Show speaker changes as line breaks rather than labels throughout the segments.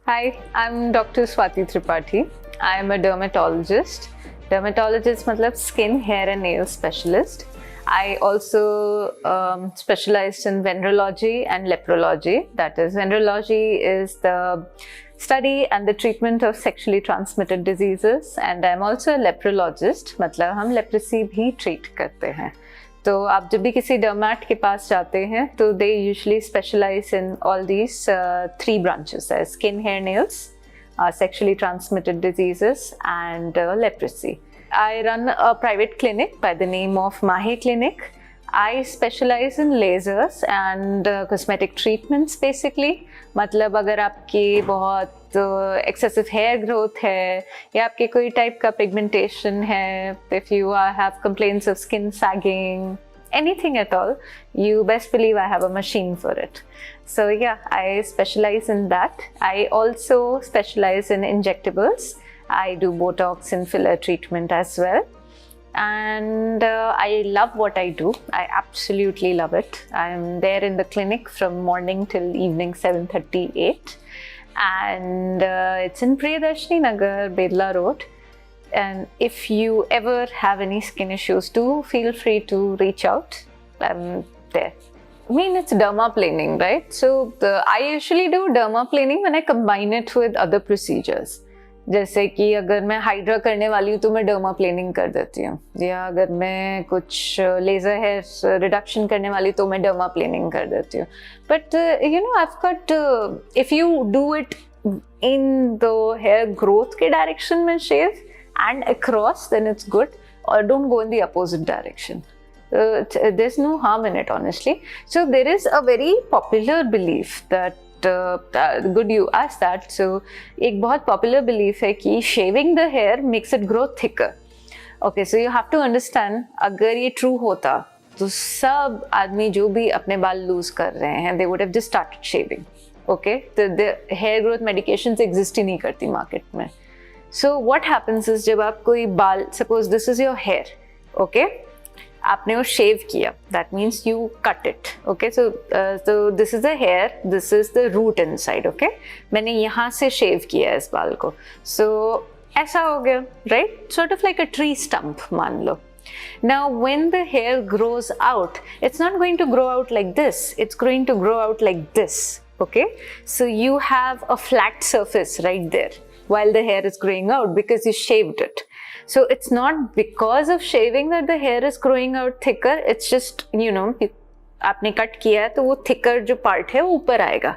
Hi, I'm Dr. Swati Tripathi. I'm a dermatologist. Dermatologist means skin, hair and nail specialist. I also specialized in venereology and leprology. That is, venereology is the study and the treatment of sexually transmitted diseases. And I'm also a leprologist. मतलब हम leprosy भी treat करते हैं. तो आप जब भी किसी डर्मैट के पास जाते हैं तो they usually specialize in all these three branches skin hair nails sexually transmitted diseases and leprosy. I run a private clinic by the name of Mahe Clinic. I specialize in lasers and cosmetic treatments basically. मतलब अगर आपकी बहुत excessive hair growth है या आपके कोई type का pigmentation है, if you have complaints of skin sagging, anything at all, you best believe I have a machine for it. So yeah, I specialize in that. I also specialize in injectables. I do Botox and filler treatment as well. And I love what I do. I absolutely love it. I'm there in the clinic from morning till evening 7:38. And it's in Priyadarshini Nagar, Bedla Road. And if you ever have any skin issues, do feel free to reach out. I'm there. I mean, it's dermaplaning, right? So I usually do dermaplaning when I combine it with other procedures. जैसे कि अगर मैं hydra करने वाली हूँ तो मैं डर्माप्लेनिंग कर देती हूँ, या अगर मैं कुछ लेज़र हेयर रिडक्शन करने वाली तो मैं डर्माप्लेनिंग कर देती हूँ. But you know I've got if you do it in the hair growth के डायरेक्शन में शेव and across, then it's good, or don't go in the opposite direction. There's no harm in it, honestly. So there is a very popular belief that good you asked that. So एक बहुत popular belief है कि shaving the hair makes it grow thicker. Okay, so you have to understand, अगर ये true होता तो सब आदमी जो भी अपने बाल lose कर रहे हैं, they would have just started shaving. Okay, the hair growth medications exist ही नहीं करती market में. So what happens is जब आप कोई बाल, suppose this is your hair, okay, आपने वो शेव किया, that means you cut it, okay, so this is the hair, this is the root inside, okay, मैंने यहाँ से शेव किया है इस बाल को, so ऐसा हो गया, right, sort of like a tree stump मान लो. Now when the hair grows out, it's not going to grow out like this, it's going to grow out like this, okay, so you have a flat surface right there while the hair is growing out because you shaved it. So it's not because of shaving that the hair is growing out thicker, it's just, you know, आपने cut किया है तो वो thicker जो part है वो ऊपर आएगा,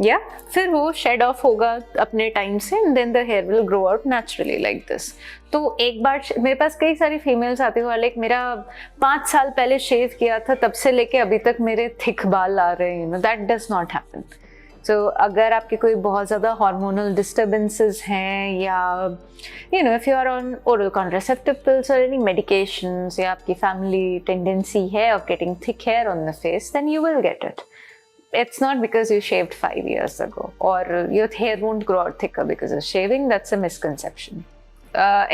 या फिर वो shed off होगा अपने टाइम से, and then the hair will grow out naturally like this. तो एक बार मेरे पास कई सारी फीमेल्स आती हुआ, लाइक मेरा 5 साल पहले शेव किया था, तब से लेके अभी तक मेरे थिक बाल आ रहे हैं, that does not happen. So अगर आपके कोई बहुत ज़्यादा hormonal disturbances हैं, या you know if you are on oral contraceptive pills or any medications, या आपकी family tendency है of getting thick hair on the face, then you will get it. It's not because you shaved 5 years ago, or your hair won't grow out thicker because of shaving. That's a misconception.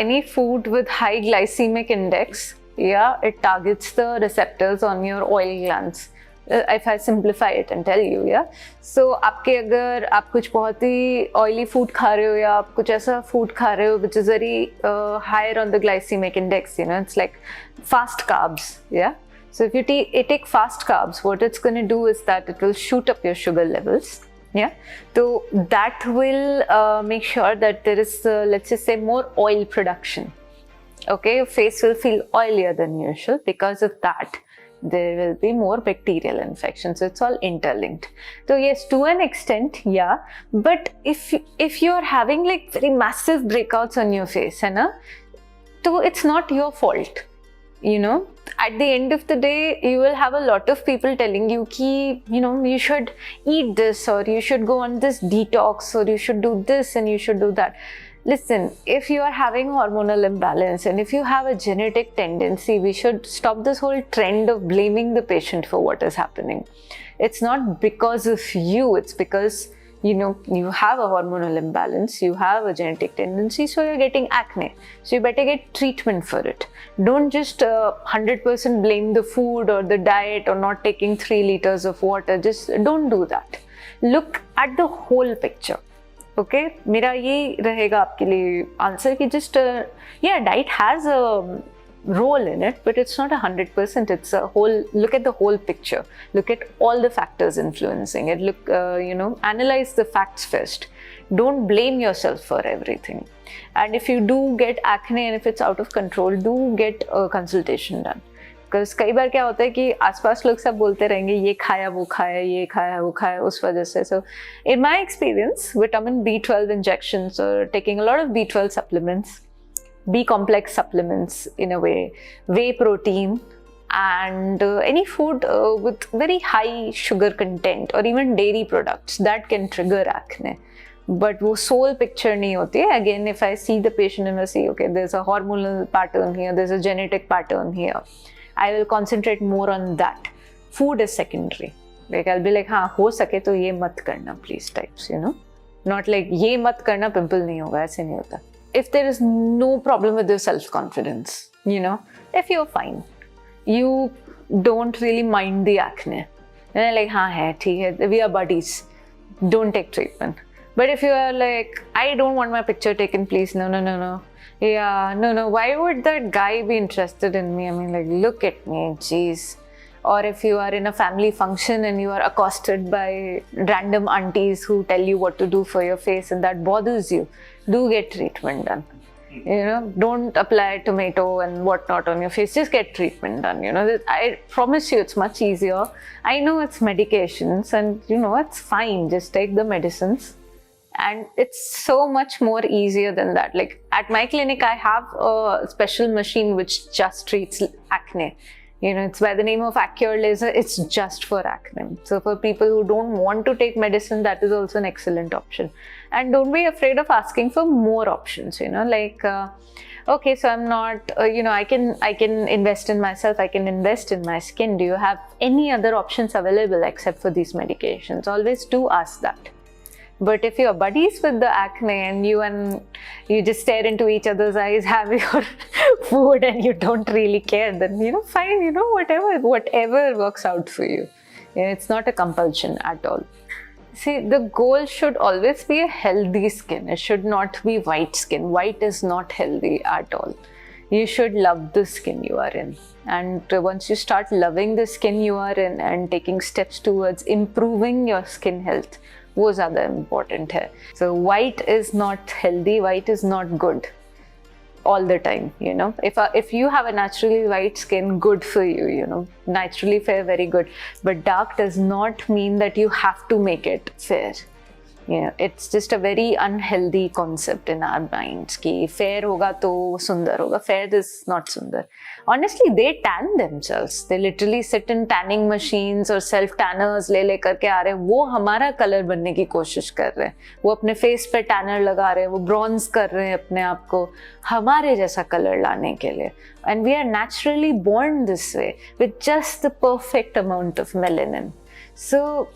Any food with high glycemic index, yeah, it targets the receptors on your oil glands. If I simplify it and tell you, yeah. So आपके अगर आप कुछ बहुत ही oily food खा रहे हो, या आप कुछ ऐसा food खा रहे हो which is very higher on the glycemic index, you know, it's like fast carbs, yeah. So if you take fast carbs, what it's going to do is that it will shoot up your sugar levels, yeah. So that will make sure that there is let's just say more oil production. Okay, your face will feel oilier than usual. Because of that, there will be more bacterial infection. So it's all interlinked. So yes, to an extent, yeah. But if you're having like very massive breakouts on your face, है ना, तो it's not your fault. You know, at the end of the day, you will have a lot of people telling you कि, you know, you should eat this, or you should go on this detox, or you should do this and you should do that. Listen, if you are having hormonal imbalance and if you have a genetic tendency, we should stop this whole trend of blaming the patient for what is happening. It's not because of you, it's because, you know, you have a hormonal imbalance, you have a genetic tendency, so you're getting acne. So you better get treatment for it. Don't just 100% blame the food or the diet or not taking 3 liters of water. Just don't do that. Look at the whole picture. Okay मेरा ये रहेगा आपके लिए answer कि just या diet has a role in it, but it's not 100%. It's a whole, look at the whole picture, look at all the factors influencing it, look analyze the facts first. Don't blame yourself for everything. And if you do get acne and if it's out of control, do get a consultation done. Because कई बार क्या होता है कि आसपास लोग सब बोलते रहेंगे ये खाया वो खाया, ये खाया वो खाया, उस वजह से. So in my experience, vitamin B12 injections or taking a lot of B12 supplements, B complex supplements in a way, whey protein, and any food with very high sugar content or even dairy products that can trigger acne. But वो sole picture नहीं होती है. Again, if I see the patient and I see, okay, there's a hormonal pattern here, there's a genetic pattern here, I will concentrate more on that. Food is secondary. Like I'll be like, हाँ हो सके तो ये मत करना please types, you know. Not like ये मत करना pimple नहीं होगा, ऐसे नहीं होता. If there is no problem with your self-confidence, you know, if you're fine, you don't really mind the acne, and like, हाँ है, ठीक है, we are buddies, don't take treatment. But if you are like, I don't want my picture taken, please, no, yeah, no, why would that guy be interested in me? I mean, like, look at me, jeez. Or if you are in a family function and you are accosted by random aunties who tell you what to do for your face and that bothers you, do get treatment done. You know, don't apply tomato and whatnot on your face, just get treatment done. You know, I promise you it's much easier. I know it's medications and you know, it's fine, just take the medicines. And it's so much more easier than that. Like at my clinic, I have a special machine which just treats acne. You know, it's by the name of Accure Laser. It's just for acne. So for people who don't want to take medicine, that is also an excellent option. And don't be afraid of asking for more options. You know, like, okay, so I'm not, you know, I can invest in myself. I can invest in my skin. Do you have any other options available except for these medications? Always do ask that. But if you're buddies with the acne and you just stare into each other's eyes, have your food and you don't really care, then, you know, fine, you know, whatever works out for you. You know, it's not a compulsion at all. See, the goal should always be a healthy skin. It should not be white skin. White is not healthy at all. You should love the skin you are in. And once you start loving the skin you are in and taking steps towards improving your skin health, वो ज़्यादा important है. So white is not healthy, white is not good all the time, you know. If you have a naturally white skin, good for you, you know. Naturally fair, very good. But dark does not mean that you have to make it fair. You know, it's just a very unhealthy concept in our minds कि fair होगा तो सुंदर होगा. Fair is not सुंदर. Honestly, they tan themselves. They literally sit in tanning machines और self tanners ले करके आ रहे हैं. वो हमारा कलर बनने की कोशिश कर रहे हैं. वो अपने face पे tanner लगा रहे हैं. वो bronze कर रहे हैं अपने आप को हमारे जैसा कलर लाने के लिए. And we are naturally born this way with just the perfect amount of melanin. So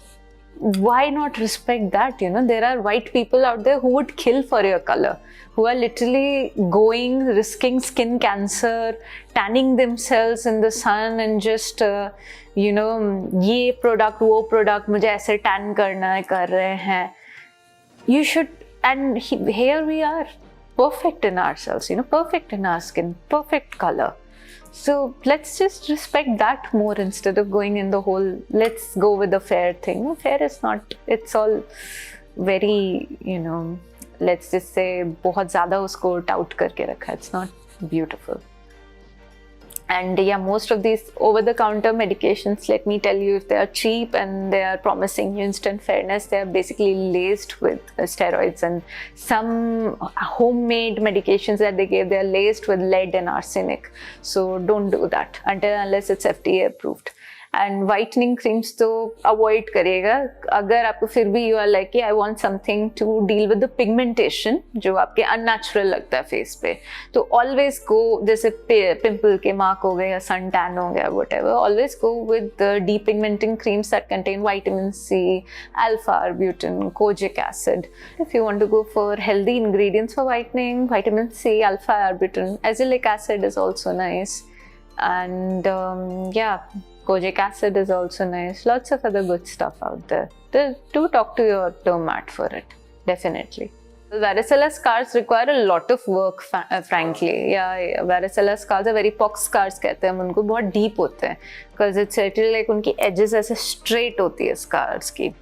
why not respect that? You know, there are white people out there who would kill for your color, who are literally risking skin cancer, tanning themselves in the sun and just you know, ये product वो product मुझे ऐसे tan करना है कर रहे हैं. You should, and here we are, perfect in ourselves, you know, perfect in our skin, perfect color. So let's just respect that more instead of going in the whole, let's go with the fair thing. No, fair is not, it's all very, you know, let's just say बहुत ज़्यादा उसको tout करके रखा. It's not beautiful. And yeah, most of these over-the-counter medications, let me tell you, if they are cheap and they are promising you instant fairness, they are basically laced with steroids. And some homemade medications that they give, they are laced with lead and arsenic. So don't do that unless it's FDA approved. And whitening creams तो avoid करेगा. अगर आपको फिर भी you are like, I want something to deal with the pigmentation जो आपके unnatural लगता है face पे, तो always go, जैसे pimple के mark हो गए या sun tan हो गया whatever, always go with the depigmenting creams that contain vitamin C, alpha-arbutin, kojic acid. If you want to go for healthy ingredients for whitening, vitamin C, alpha-arbutin, azelaic acid is also nice. And yeah, kojic acid is also nice. Lots of other good stuff out there. Do talk to your dermat for it, definitely. Varicella scars require a lot of work, frankly. Yeah, varicella scars are very pox scars कहते हैं हम उनको, बहुत deep होते हैं because it's literally like उनकी edges ऐसे straight होती है scars की.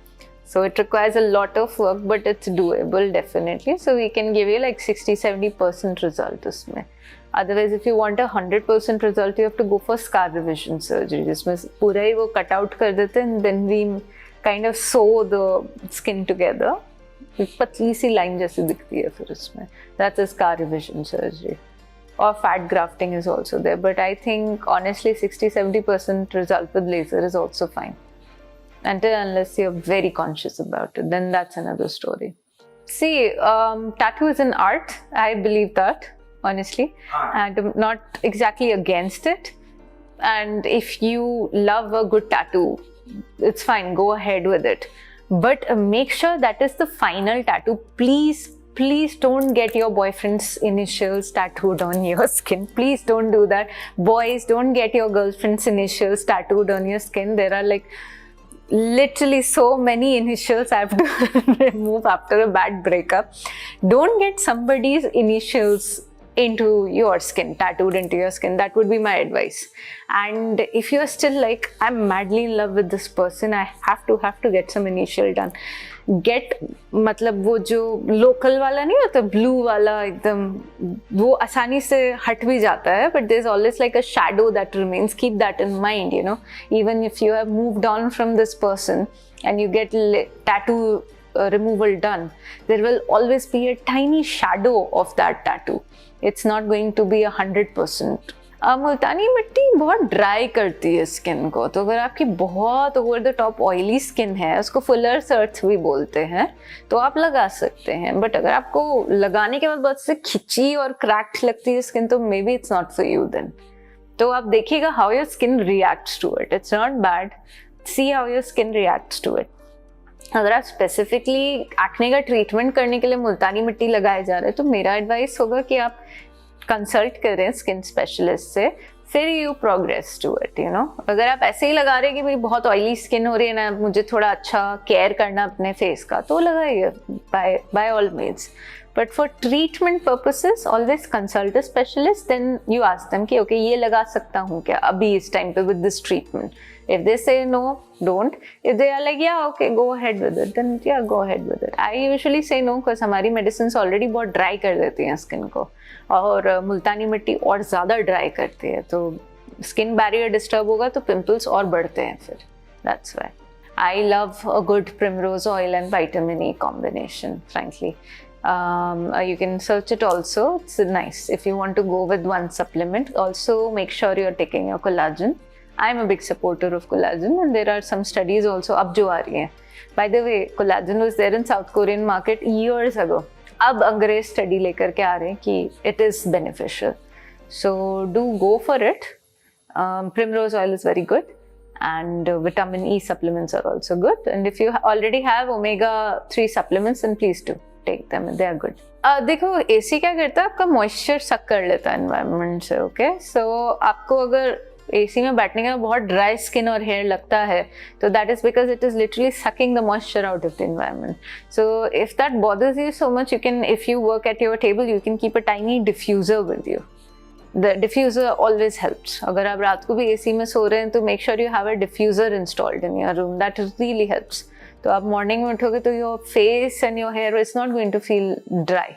So it requires a lot of work, but it's doable definitely. So we can give you like 60-70% result उसमें. Otherwise, if you want a 100% result, you have to go for scar revision surgery, जिसमें पूरा ही वो cut out कर देते हैं and then we kind of sew the skin together. पतली सी line जैसी दिखती है फिर उसमें. That's a scar revision surgery. Or fat grafting is also there, but I think honestly 60-70% result with laser is also fine. Until unless you're very conscious about it, then that's another story. See, tattoo is an art. I believe that, honestly. And I'm not exactly against it. And if you love a good tattoo, it's fine, go ahead with it. But make sure that is the final tattoo. Please don't get your boyfriend's initials tattooed on your skin. Please don't do that. Boys, don't get your girlfriend's initials tattooed on your skin. There are like literally so many initials I have to remove after a bad breakup. Don't get somebody's initials into your skin, tattooed into your skin. That would be my advice. And if you're still like, I'm madly in love with this person, I have to get some initial done. Get मतलब वो जो local वाला नहीं होता, blue वाला एकदम वो आसानी से हट भी जाता है, but there's always like a shadow that remains. Keep that in mind, you know. Even if you have moved on from this person and you get tattoo removal done, there will always be a tiny shadow of that tattoo. It's not going to be 100%. मुल्तानी मिट्टी बहुत dry करती है skin को, तो अगर आपकी बहुत over the top oily skin है, उसको फुलर्स अर्थ भी बोलते हैं, तो आप लगा सकते हैं. बट अगर आपको लगाने के बाद बहुत से खिंची और क्रैक्ड लगती है स्किन, तो may be it's not for you then. तो आप देखिएगा how your skin reacts to it. It's not bad. See how your skin reacts to it. अगर आप स्पेसिफिकली एक्ने का ट्रीटमेंट करने के लिए मुल्तानी मिट्टी लगाए जा रहे हैं, तो मेरा एडवाइस होगा कि आप कंसल्ट करें स्किन स्पेशलिस्ट से, फिर you progress to it, you know. अगर आप ऐसे ही लगा रहे हैं कि भाई बहुत ऑयली स्किन हो रही है ना, मुझे थोड़ा अच्छा केयर करना अपने फेस का, तो लगाइए by all means. But for treatment purposes always consult a specialist. Then you ask them कि ओके ये लगा सकता हूँ क्या अभी इस टाइम पे with this treatment. If they say no, don't. If they are like, yeah, okay, go ahead with it, then yeah, go ahead with it. I usually say no because हमारी medicines already बहुत dry कर देती हैं skin को, और मुल्तानी मिट्टी और ज़्यादा dry करती है, तो skin barrier disturb होगा तो pimples और बढ़ते हैं फिर. That's why. I love a good primrose oil and vitamin E combination, frankly. You can search it also. It's nice. If you want to go with one supplement, also make sure you're taking your collagen. I'm a big supporter of collagen, and there are some studies also अब जो आ रही हैं. By the way, collagen was there in South Korean market years ago. अब अंग्रेज study लेकर के आ रहे हैं कि it is beneficial. So do go for it. Primrose oil is very good, and vitamin E supplements are also good. And if you already have omega-3 supplements, then please do take them. They are good. देखो AC क्या करता है, आपका moisture सक कर लेता है environment से. ओके, सो आपको अगर एसी में बैठने का बहुत ड्राई स्किन और हेयर लगता है, तो that is because it is literally sucking the moisture out of the environment. So if that bothers you so much, you can, if you work at your table, you can keep a tiny diffuser with you. The diffuser always helps. अगर आप रात को भी AC में सो रहे हैं, तो make sure you have a diffuser installed in your room. That really helps. तो आप मॉर्निंग में उठोगे तो your face and your hair is not going to feel dry.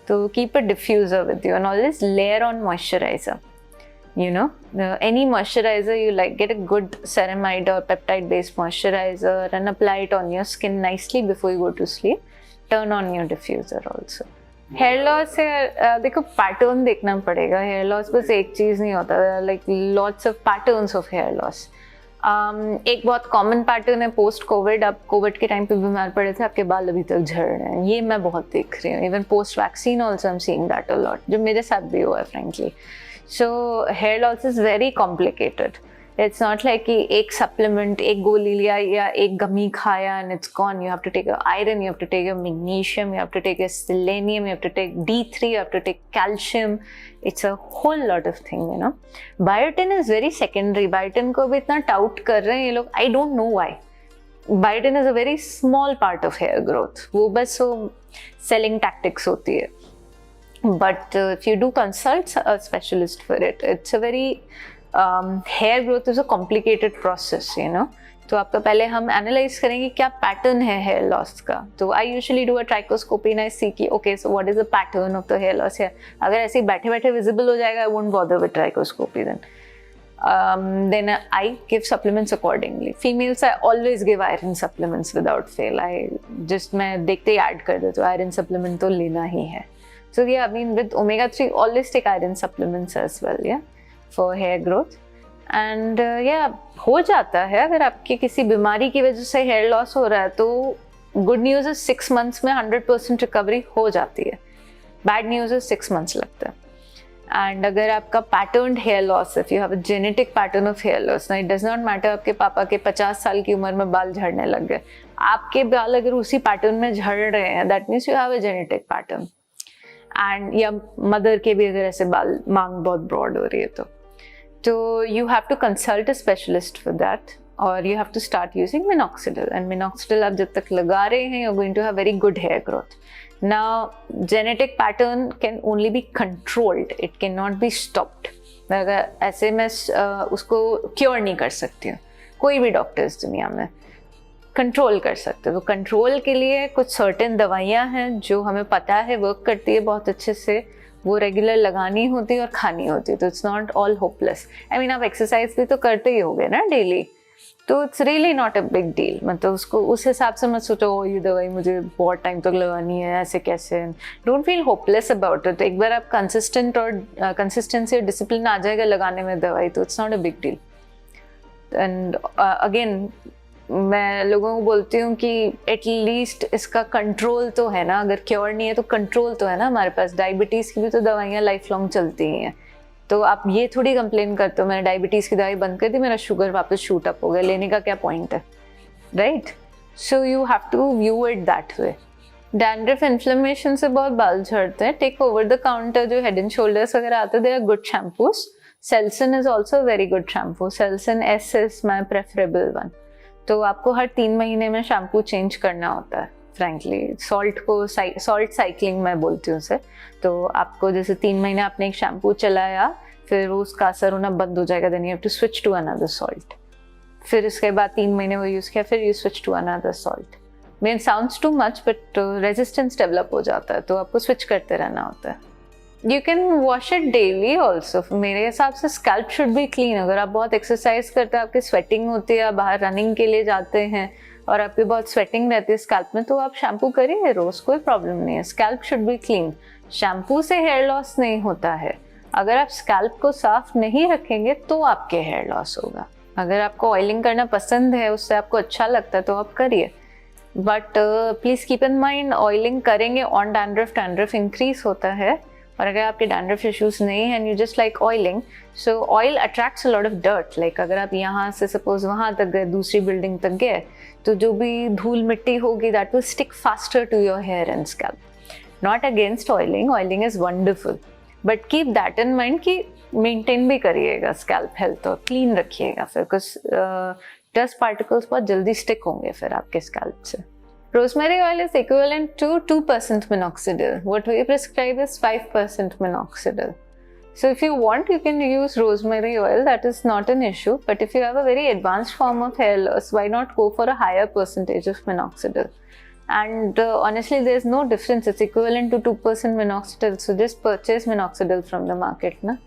तो keep a diffuser with you, and always layer on moisturiser. You know, any moisturizer you like, get a good ceramide or peptide based moisturizer and apply it on your skin nicely before you go to sleep. Turn on your diffuser also. Hair loss है, देखो pattern देखना पड़ेगा. Hair loss बस एक चीज़ नहीं होता, like lots of patterns of hair loss. एक बहुत कॉमन पैटर्न है पोस्ट कोविड. आप कोविड के टाइम पे बीमार पड़े थे, आपके बाल अभी तक झड़ रहे हैं. ये मैं बहुत देख रही हूँ. Even post vaccine also I am seeing that a lot, जो मेरे साथ भी हुआ है frankly. So hair loss is very complicated. It's not like कि एक supplement, एक गोली लिया या एक गमी खाया and it's gone. You have to take your iron, you have to take your magnesium, you have to take your selenium, you have to take D3, you have to take calcium. It's a whole lot of thing, you know. Biotin is very secondary. Biotin को भी इतना tout कर रहे हैं ये लोग. I don't know why. Biotin is a very small part of hair growth, वो बस सेलिंग टैक्टिक्स होती है. But if you do consult a specialist for it, it's a very hair growth is a complicated process, you know. तो आपका पहले हम analyse करेंगे क्या पैटर्न है हेयर लॉस का. तो I usually do a trichoscopy and I see कि okay so what is the pattern of the hair loss है. अगर ऐसे ही बैठे बैठे विजिबल हो जाएगा, I won't bother with trichoscopy then. Then I give supplements accordingly. Females I always give iron supplements without fail. मैं देखते ही ऐड कर देती हूँ iron supplement तो लेना ही है. So yeah, I mean with omega-3 always take iron supplements as well, yeah, for hair growth. And yeah, हो जाता है अगर आपकी किसी बीमारी की वजह से हेयर लॉस हो रहा है तो गुड न्यूज़ इज 6 months में 100% रिकवरी हो जाती है. बैड न्यूज़ इज 6 months लगता है. एंड अगर आपका pattern hair loss, if you have a genetic pattern of hair loss, ना इट डज नॉट मैटर आपके पापा के 50 साल की उम्र में बाल झड़ने लग गए, आपके बाल अगर उसी पैटर्न में झड़ रहे हैं, that means you have a genetic pattern. And या मदर के भी अगर ऐसे बाल मांग बहुत ब्रॉड हो रही है तो you have to consult a specialist for that, और you have to start using minoxidil. And minoxidil आप जब तक लगा रहे हैं, you are going to have very good hair growth. Now, genetic pattern can only be controlled. It cannot be stopped. अगर ऐसे मैं उसको क्योर नहीं कर सकती हूँ. कोई भी डॉक्टर इस दुनिया में कंट्रोल कर सकते हो. तो कंट्रोल के लिए कुछ सर्टेन दवाइयाँ हैं जो हमें पता है वर्क करती है बहुत अच्छे से, वो रेगुलर लगानी होती है और खानी होती है. तो it's not all hopeless. I mean आप एक्सरसाइज भी तो करते ही होगे ना डेली, तो it's really not a big deal. मतलब उसको उस हिसाब से मत सोचो ये दवाई मुझे बहुत टाइम तक लगानी है, ऐसे कैसे. Don't feel hopeless about it. एक बार आप कंसिस्टेंट और कंसिस्टेंसी और डिसिप्लिन आ जाएगा लगाने में दवाई, तो it's not a big deal. And again मैं लोगों को बोलती हूँ कि एटलीस्ट इसका कंट्रोल तो है ना. अगर क्योर नहीं है तो कंट्रोल तो है ना हमारे पास. डायबिटीज़ की भी तो दवाइयाँ लाइफ लॉन्ग चलती ही हैं. तो आप ये थोड़ी कंप्लेन करते हो मैंने डायबिटीज़ की दवाई बंद कर दी, मेरा शुगर वापस शूट अप हो गया, लेने का क्या पॉइंट है, right. So you have to view it that way. Dandruff inflammation से बहुत बाल झड़ते हैं. टेक ओवर द काउंटर जो हेड एंड शोल्डर्स वगैरह आते हैं, there are good shampoos. Selsun is also very good shampoo. Selsun S is my preferable one. तो आपको हर 3 महीने में शैम्पू चेंज करना होता है. फ्रैंकली सॉल्ट साइक्लिंग मैं बोलती हूँ उसे. तो आपको जैसे 3 महीने आपने एक शैम्पू चलाया, फिर उसका असर होना बंद हो जाएगा, then you have to switch to another salt. फिर उसके बाद 3 महीने वो यूज़ किया, फिर you switch to another salt. Mean sounds too much but resistance develop हो जाता है, तो आपको स्विच करते रहना होता है. You can wash it daily also. मेरे हिसाब से स्कैल्प शुड बी क्लीन. अगर आप बहुत एक्सरसाइज करते हैं, आपकी स्वेटिंग होती है, आप बाहर रनिंग के लिए जाते हैं और आपकी बहुत स्वेटिंग रहती है स्कैल्प में, तो आप शैम्पू करिए रोज, कोई प्रॉब्लम नहीं है. Scalp should be clean. Shampoo से हेयर लॉस नहीं होता है. अगर आप स्कैल्प को साफ नहीं रखेंगे तो आपके हेयर लॉस होगा. अगर आपको ऑयलिंग करना पसंद है, उससे आपको अच्छा लगता है, तो आप करिए. But please keep in mind, oiling करेंगे ऑन डैंड्रफ इंक्रीज होता है. और अगर आपके डैंड्रफ इश्यूज नहीं है and you just like oiling, so oil attracts a lot of dirt. Like अगर आप यहाँ से सपोज वहाँ तक गए, दूसरी बिल्डिंग तक गए, तो जो भी धूल मिट्टी होगी that will stick faster to your hair and scalp. Not against oiling, oiling is wonderful, but keep that in mind कि मेंटेन भी करिएगा स्कैल्प हेल्थ और क्लीन रखिएगा. फिर कुछ डस्ट पार्टिकल्स बहुत जल्दी स्टिक होंगे फिर आपके स्कैल्प से. Rosemary oil is equivalent to 2% minoxidil. What we prescribe is 5% minoxidil. So if you want, you can use rosemary oil. That is not an issue. But if you have a very advanced form of hair loss, why not go for a higher percentage of minoxidil? And honestly, there's no difference. It's equivalent to 2% minoxidil. So just purchase minoxidil from the market, na?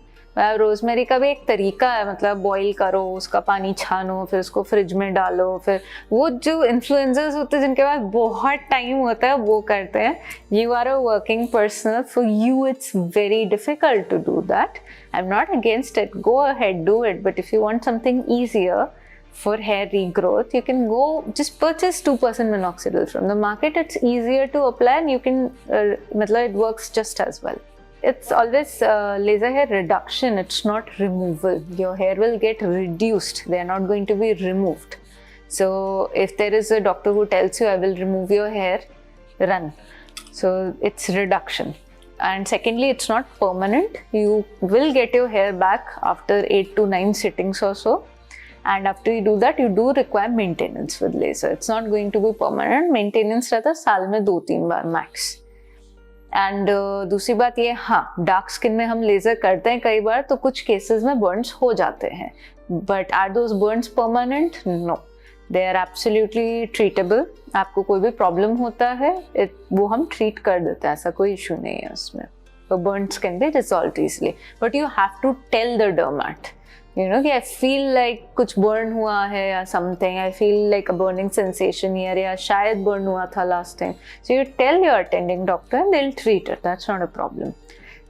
Rosemary का भी एक तरीका है. मतलब boil करो, उसका पानी छानो, फिर उसको फ्रिज में डालो. फिर वो जो इन्फ्लुएंसर्स होते हैं जिनके पास बहुत टाइम होता है वो करते हैं. You are a working person, for you it's very difficult to do that. I am not against it, go ahead, do it. But if you want something easier for hair regrowth, you can go just purchase 2% minoxidil from the market. It's easier to apply and you can it works just as well. It's always laser hair reduction, it's not removal. Your hair will get reduced, they are not going to be removed. So if there is a doctor who tells you I will remove your hair, run. So it's reduction. And secondly, it's not permanent. You will get your hair back after 8 to 9 sittings or so. and after you do that, you do require maintenance with laser. It's not going to be permanent. Maintenance रहता है साल में 2-3 बार max. And दूसरी बात ये, हाँ, dark skin में हम लेजर करते हैं कई बार, तो कुछ केसेस में बर्न्स हो जाते हैं, but are those burns permanent? No, they are absolutely treatable. आपको कोई भी प्रॉब्लम होता है वो हम ट्रीट कर देते हैं, ऐसा कोई इशू नहीं है उसमें. तो burns can be resolved easily, but you have to tell the dermat, you know, कि I feel like कुछ burn हुआ है या something, I feel like a burning sensation here, या शायद burn हुआ था last time. So you tell your attending doctor and they'll treat it. That's not a problem.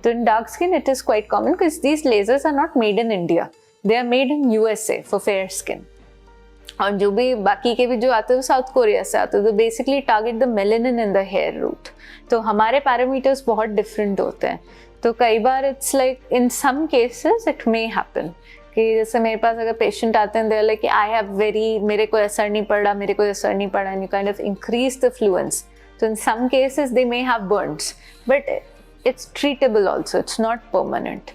So in dark skin, it is quite common because these lasers are not made in India. They are made in USA for fair skin. और जो भी बाकी के भी जो आते हैं वो साउथ कोरिया से आते हैं, तो basically target the melanin in the hair root. तो हमारे पैरामीटर्स बहुत डिफरेंट होते हैं. तो कई बार it's like in some cases it may happen कि जैसे मेरे पास अगर पेशेंट आते हैं, they are like I have very, मेरे कोई असर नहीं पड़ा, मेरे कोई असर नहीं पड़ा, and you kind of increase the fluence. तो in some cases they may have burns, but it's treatable also, it's not permanent.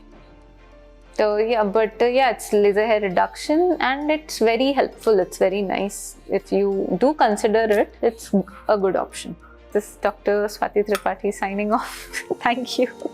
So yeah, but yeah, it's laser hair reduction and it's very helpful. It's very nice. If you do consider it, it's a good option. This is Dr. Swati Tripathi signing off. Thank you.